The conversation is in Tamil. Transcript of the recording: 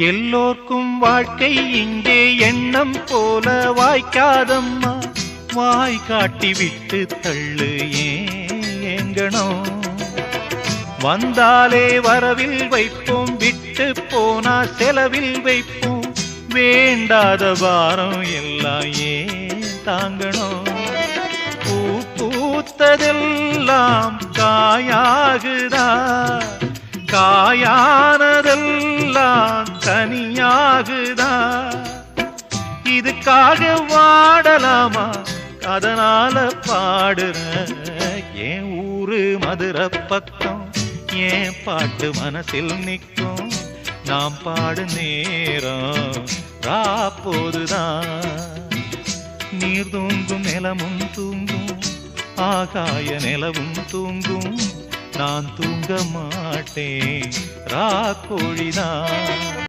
எல்லோர்க்கும் வாழ்க்கை இங்கே எண்ணம் போல வாய்க்காதம்மா. வாய் காட்டி விட்டு தள்ளு ஏங்கணும். வந்தாலே வரவில் வைப்போம், விட்டு போனா செலவில் வைப்போம். வேண்டாத பாரம் எல்லாம் ஏன் தாங்கணும். பூ பூத்ததெல்லாம் காயாகுதா, காயானதெல்லாம் தனியாகுதா. இதுக்காக வாடலாமா, அதனால பாடுற. என் ஊரு மதுரை பக்கம், என் பாட்டு மனசில் நிற்கும். நாம் பாடு நேரம் ராப்போதுதான். நீர் தூங்கும் நிலமும் தூங்கும், ஆகாய நிலவும் தூங்கும். நான் தூங்க மாட்டேன் ராக்கோழிதான்.